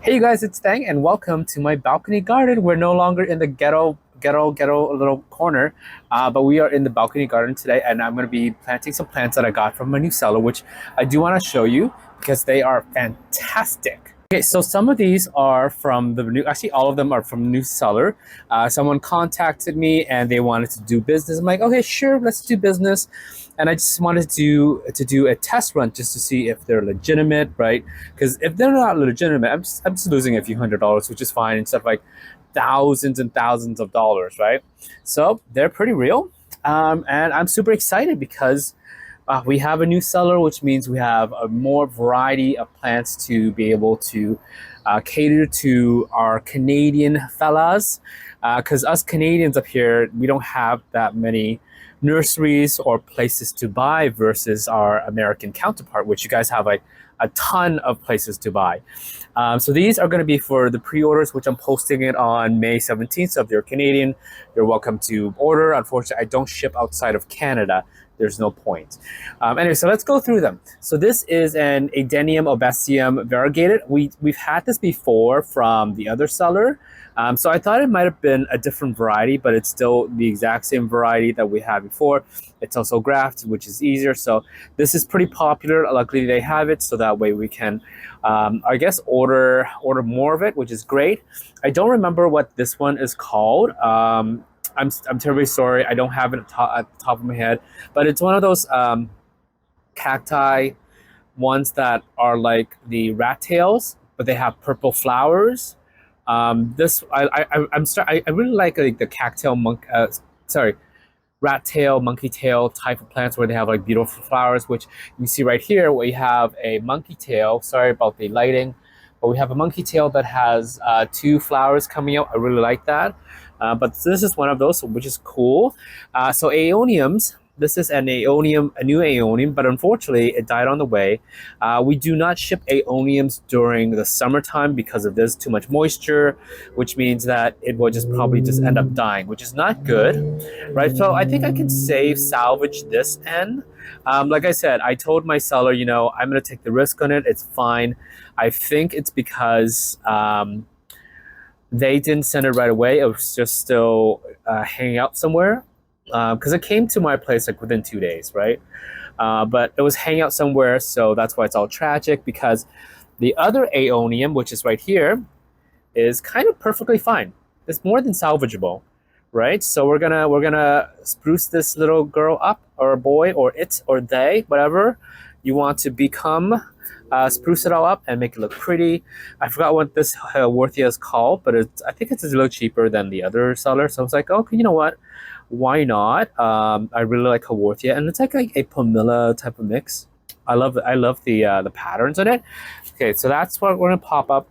Hey you guys, it's Thang and welcome to my balcony garden. We're no longer in the ghetto little corner, but we are in the balcony garden today, and I'm going to be planting some plants that I got from my new cellar, which I do want to show you because they are fantastic. Okay, so some of these are from the new, actually all of them are from the new cellar. Someone contacted me and they wanted to do business. I'm like, okay, sure, let's do business. And I just wanted to do a test run just to see if they're legitimate, right? Because if they're not legitimate, I'm just losing a few $100s, which is fine, instead of like thousands and thousands of dollars, right? So they're pretty real, and I'm super excited because we have a new cellar, which means we have a more variety of plants to be able to cater to our Canadian fellas. Because us Canadians up here, we don't have that many nurseries or places to buy versus our American counterpart, which you guys have like a ton of places to buy. So these are going to be for the pre-orders, which I'm posting it on May 17th. So if you're Canadian, you're welcome to order. Unfortunately, I don't ship outside of Canada. There's no point. Anyway, so let's go through them. So this is an Adenium obesium variegated. We've had this before from the other seller. So I thought it might have been a different variety, but it's still the exact same variety that we had before. It's also grafted, which is easier. So this is pretty popular. Luckily, they have it, so that way we can, I guess, order more of it, which is great. I don't remember what this one is called. I'm terribly sorry. I don't have it at the top of my head, but it's one of those cacti ones that are like the rat tails, but they have purple flowers. This I really like the cactail monk. Sorry, rat tail, monkey tail type of plants where they have like beautiful flowers, which you see right here. We have a monkey tail. Sorry about the lighting, but we have a monkey tail that has two flowers coming out. I really like that. But this is one of those, which is cool. So aeoniums, this is an aeonium, a new aeonium, but unfortunately it died on the way. We do not ship aeoniums during the summertime because of this, too much moisture, which means that it will just probably just end up dying, which is not good, right? So I think I can salvage this end. Like I said, I told my seller, you know, I'm going to take the risk on it. It's fine. I think it's because they didn't send it right away. It was just still hanging out somewhere, because it came to my place like within 2 days, right? But it was hanging out somewhere, so that's why it's all tragic. Because the other aeonium, which is right here, is kind of perfectly fine. It's more than salvageable, right? So we're gonna spruce this little girl up, or boy, or it, or they, whatever you want to become. Spruce it all up and make it look pretty. I forgot what this Worthia is called, but I think it's a little cheaper than the other seller. So I was like, okay, you know what? Why not? I really like Haworthia, and it's like a Pomilla type of mix. I love the patterns on it. Okay, so that's what we're gonna pop up.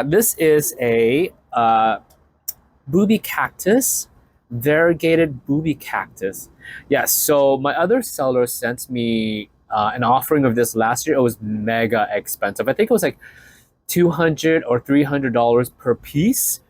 This is a booby cactus, variegated booby cactus. Yeah, so my other seller sent me an offering of this last year. It was mega expensive. I think it was like $200 or $300 per piece.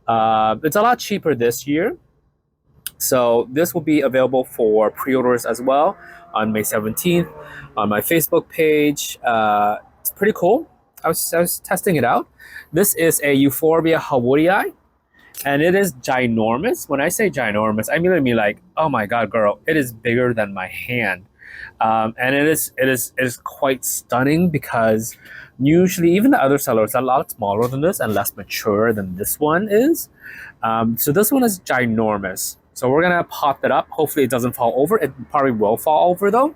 It's a lot cheaper this year. So this will be available for pre-orders as well on May 17th on my Facebook page. It's pretty cool. I was testing it out. This is a Euphorbia hawodii, and it is ginormous. When I say ginormous, I mean like, oh my God, girl, it is bigger than my hand. And it is quite stunning, because usually even the other sellers are a lot smaller than this and less mature than this one is. So this one is ginormous. So we're gonna pop it up. Hopefully it doesn't fall over. It probably will fall over though.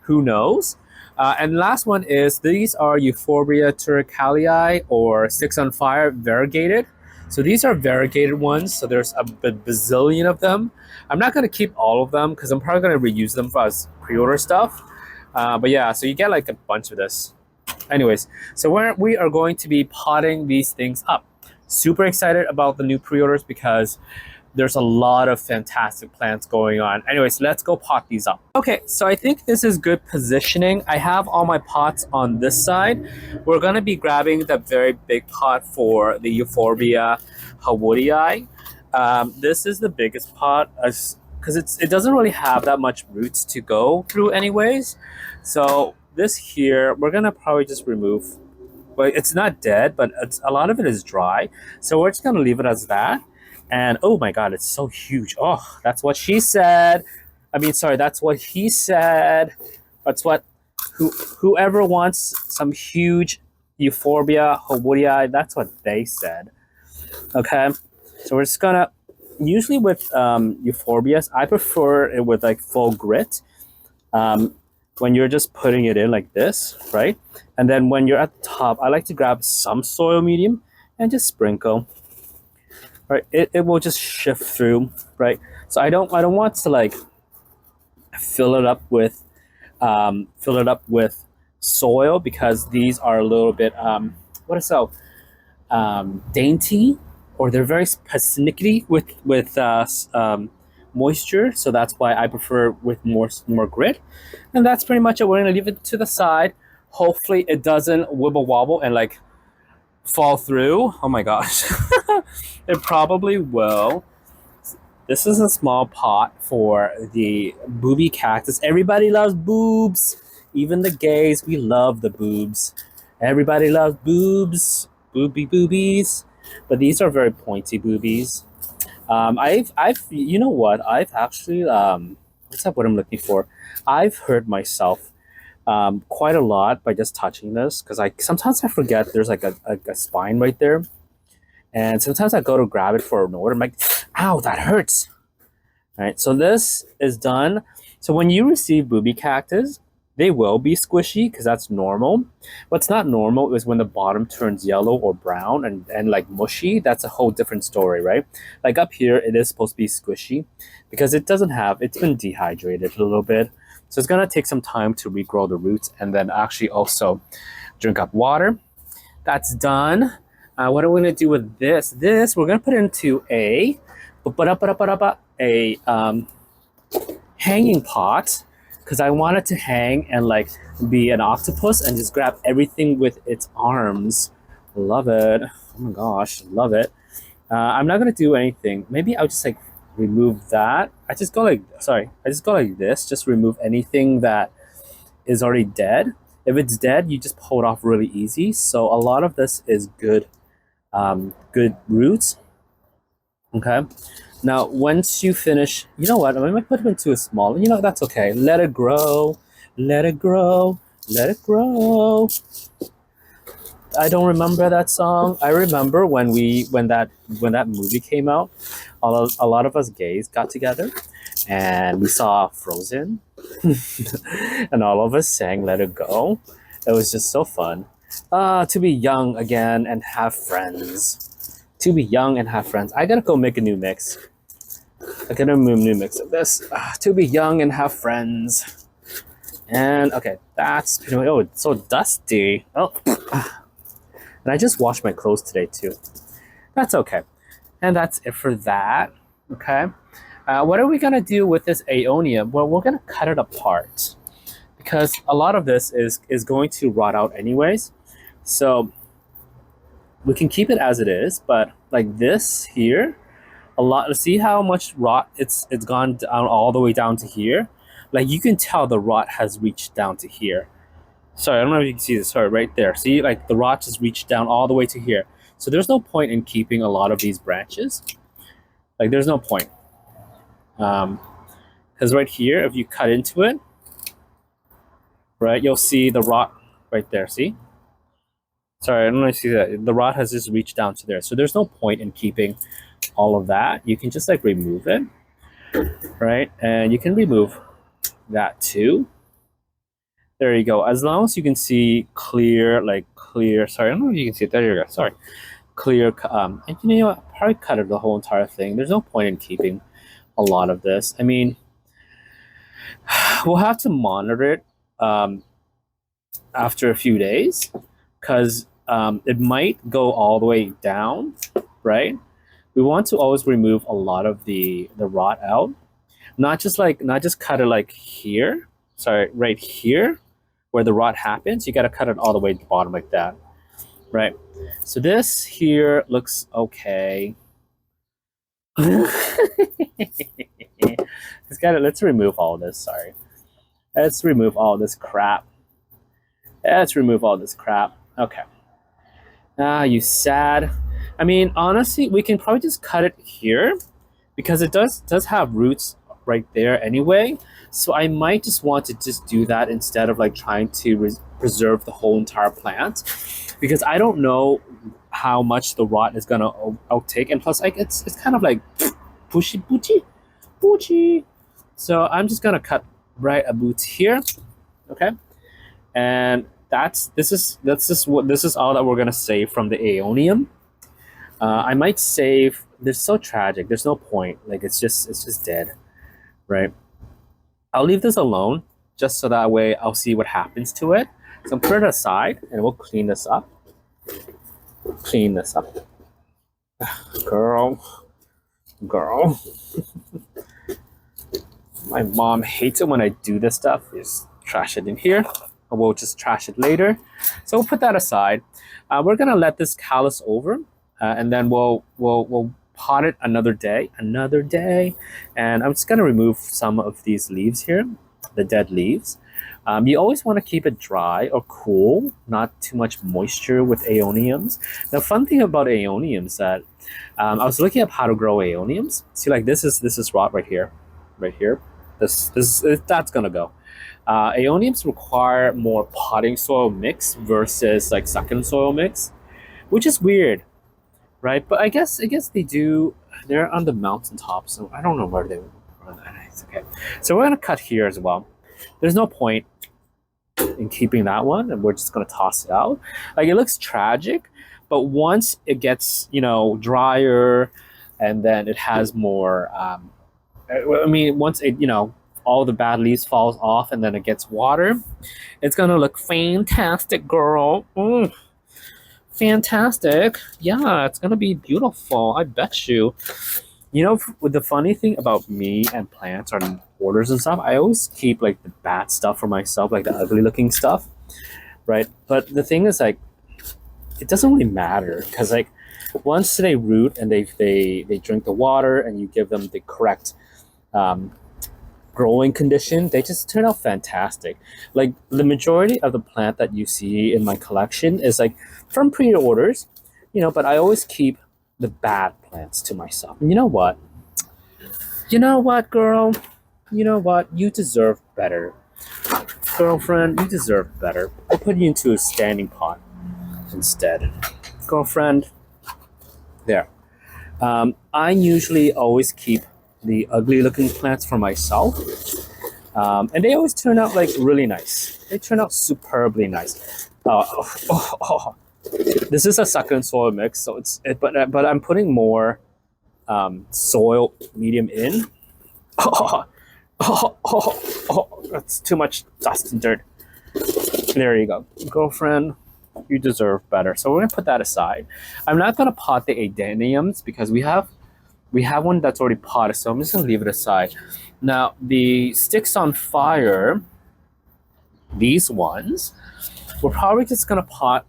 Who knows? And last one is, these are Euphorbia turricalii, or 6 on fire variegated. So these are variegated ones. So there's a bazillion of them. I'm not going to keep all of them because I'm probably going to reuse them as pre-order stuff. But yeah, so you get like a bunch of this. Anyways, so we are going to be potting these things up. Super excited about the new pre-orders because there's a lot of fantastic plants going on. Anyways, let's go pot these up. Okay, so I think this is good positioning. I have all my pots on this side. We're gonna be grabbing the very big pot for the Euphorbia hawodii. This is the biggest pot, because it doesn't really have that much roots to go through anyways. So this here, we're gonna probably just remove but it's not dead, but a lot of it is dry. So we're just gonna leave it as that. And oh my God, it's so huge. Oh, that's what she said. I mean, sorry, that's what he said. That's what whoever wants some huge euphorbia, howoria, that's what they said. Okay, so we're just gonna, usually with euphorbias, I prefer it with like full grit. When you're just putting it in like this, right? And then when you're at the top, I like to grab some soil medium and just sprinkle. Right, it will just shift through, right? So I don't want to like fill it up with soil, because these are a little bit what is so dainty, or they're very persnickety with moisture. So that's why I prefer with more grit. And that's pretty much it. We're gonna leave it to the side. Hopefully it doesn't wibble wobble and like fall through. Oh my gosh. It probably will. This is a small pot for the booby cactus. Everybody loves boobs. Even the gays, we love the boobs. Everybody loves boobs. Boobies. But these are very pointy boobies. You know what? I've actually, what's up? What I'm looking for? I've hurt myself quite a lot by just touching this, because sometimes I forget there's like a spine right there, and sometimes I go to grab it for an order. I'm like, ow, that hurts. All right, so this is done. So when you receive booby cactus, they will be squishy, because that's normal. What's not normal is when the bottom turns yellow or brown and like mushy. That's a whole different story, right? Like up here, it is supposed to be squishy because it's been dehydrated a little bit. So it's gonna take some time to regrow the roots, and then actually also drink up water. That's done. What are we gonna do with this? This, we're gonna put it into a hanging pot, because I want it to hang and like be an octopus and just grab everything with its arms. Love it. Oh my gosh, love it. I'm not gonna do anything. Maybe I'll just like remove that. I just go like this. Just remove anything that is already dead. If it's dead, you just pull it off really easy. So a lot of this is good roots. Okay. Now, once you finish, you know what? I might put it into a small. You know, that's okay. Let it grow. Let it grow. Let it grow. I don't remember that song. I remember when that movie came out, a lot of us gays got together, and we saw Frozen, and all of us sang "Let It Go." It was just so fun. To be young again and have friends. To be young and have friends. I gotta go make a new mix. I gotta make a new mix of this. To be young and have friends. And okay, that's pretty much. Oh, it's so dusty. Oh. And I just washed my clothes today too. That's okay. And that's it for that. Okay. What are we gonna do with this aeonium? Well, we're gonna cut it apart, because a lot of this is going to rot out anyways. So we can keep it as it is, but like this here, see how much rot it's gone down all the way down to here. Like you can tell the rot has reached down to here. Sorry, I don't know if you can see this. Sorry, right there. See, like the rot just reached down all the way to here. So there's no point in keeping a lot of these branches. Like there's no point. Because right here, if you cut into it, right, you'll see the rot right there. See? Sorry, I don't know if you see that. The rot has just reached down to there. So there's no point in keeping all of that. You can just like remove it, right? And you can remove that too. There you go. As long as you can see clear, sorry, I don't know if you can see it. There you go. Sorry. Clear, and you know what? Probably cut it the whole entire thing. There's no point in keeping a lot of this. I mean, we'll have to monitor it after a few days, because it might go all the way down, right? We want to always remove a lot of the rot out. Not just cut it like here. Sorry, right here, where the rot happens. You got to cut it all the way to the bottom like that, right? So this here looks okay. Let's remove all this. Sorry, let's remove all this crap. Okay. Ah, you sad. I mean, honestly, we can probably just cut it here because it does have roots right there anyway. So I might just want to just do that instead of like trying to preserve the whole entire plant, because I don't know how much the rot is gonna outtake, and plus like it's kind of like pushy booty booty. So I'm just gonna cut right about here, okay? And this is all that we're gonna save from the aeonium. I might save. They're so tragic. There's no point. Like it's just dead, right? I'll leave this alone just so that way I'll see what happens to it. So put it aside and we'll clean this up. Clean this up, girl, girl. My mom hates it when I do this stuff. Just trash it in here. Or we'll just trash it later. So we'll put that aside. We're gonna let this callus over, and then we'll pot it another day, and I'm just gonna remove some of these leaves here, the dead leaves. You always want to keep it dry or cool, not too much moisture with aeoniums. The fun thing about aeoniums is that I was looking up how to grow aeoniums. See, like this is rot right here, right here. That's gonna go. Aeoniums require more potting soil mix versus like succulent soil mix, which is weird, right? But I guess they do. They're on the mountaintop, so I don't know where they run. It's okay. So we're gonna cut here as well. There's no point in keeping that one, and we're just gonna toss it out. Like it looks tragic, but once it gets drier, and then it has more. I mean, once it all the bad leaves falls off, and then it gets water, it's gonna look fantastic, girl. Fantastic. Yeah, it's gonna be beautiful. I bet you. With the funny thing about me and plants or borders and stuff, I always keep like the bad stuff for myself, like the ugly looking stuff, right? But the thing is, like, it doesn't really matter because like once they root and they drink the water and you give them the correct growing condition, they just turn out fantastic. Like the majority of the plant that you see in my collection is like from pre-orders, but I always keep the bad plants to myself. And you know what? You know what, girl? You know what? You deserve better. Girlfriend, you deserve better. I'll put you into a standing pot instead. Girlfriend, there. I usually always keep the ugly looking plants for myself. And they always turn out like really nice. They turn out superbly nice. This is a succulent soil mix, so but I'm putting more soil medium in. That's too much dust and dirt. There you go, girlfriend. You deserve better. So we're gonna put that aside. I'm not gonna pot the adeniums because we have one that's already potted, so I'm just gonna leave it aside. Now the sticks on fire, these ones, we're probably just gonna pot,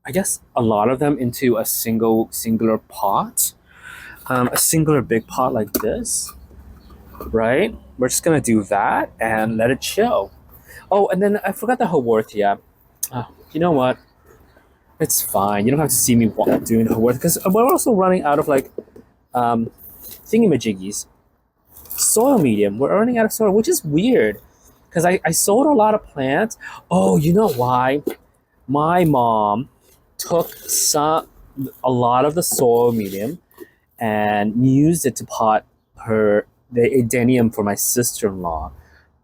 I guess, a lot of them into a singular pot, a singular big pot like this, right? We're just gonna do that and let it chill. Oh, and then I forgot the Haworthia. You know what? It's fine. You don't have to see me doing Haworthia because we're also running out of like thingamajiggies. Soil medium. We're running out of soil, which is weird because I sold a lot of plants. Oh, you know why? My mom took a lot of the soil medium and used it to pot the adenium for my sister-in-law.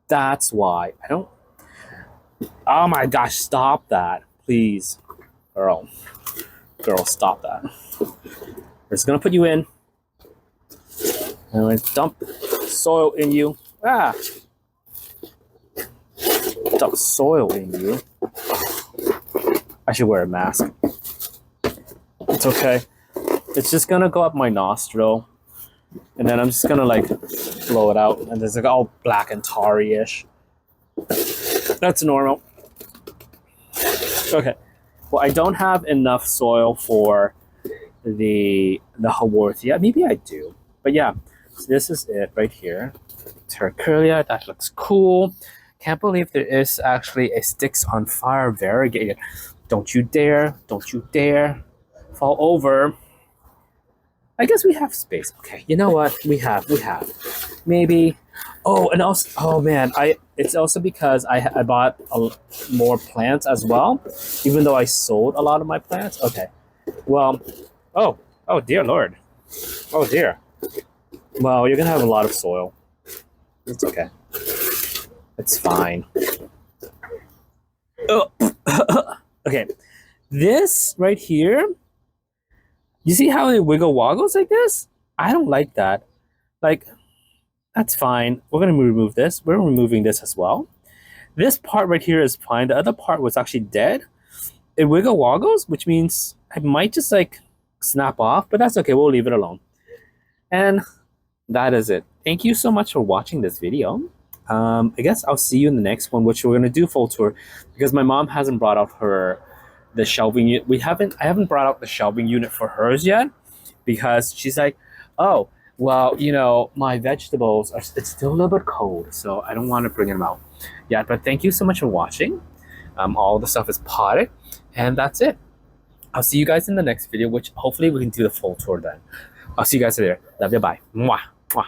That's why. I don't. Oh my gosh! Stop that, please, girl. Stop that. We're just gonna put you in. I'm gonna dump soil in you. Dump soil in you. I should wear a mask. It's okay. It's just gonna go up my nostril, and then I'm just gonna like blow it out, and it's like all black and tarry-ish. That's normal. Okay. Well, I don't have enough soil for the Haworthia. Maybe I do, but yeah. So this is it right here. Terraculia. That looks cool. Can't believe there is actually a sticks on fire variegated. Don't you dare. Don't you dare. fall over. I guess we have space. Okay, you know what? We have. Maybe. Oh, and also, oh man, it's also because I bought more plants as well, even though I sold a lot of my plants. Okay, well, oh dear Lord, oh dear. Well, you're gonna have a lot of soil. It's okay. It's fine. Oh. Okay, this right here. You see how it wiggle woggles like this? I don't like that. Like, that's fine. We're gonna remove this. We're removing this as well. This part right here is fine. The other part was actually dead. It wiggle woggles, which means I might just like snap off, but that's okay. We'll leave it alone. And that is it. Thank you so much for watching this video. I guess I'll see you in the next one, which we're gonna do full tour because my mom hasn't brought out the shelving unit. I haven't brought out the shelving unit for hers yet because she's like, oh, well, you know, my vegetables it's still a little bit cold, so I don't want to bring them out yet. But thank you so much for watching. All the stuff is potted, and that's it. I'll see you guys in the next video, which hopefully we can do the full tour then. I'll see you guys later. Love you. Bye. Mwah. Mwah.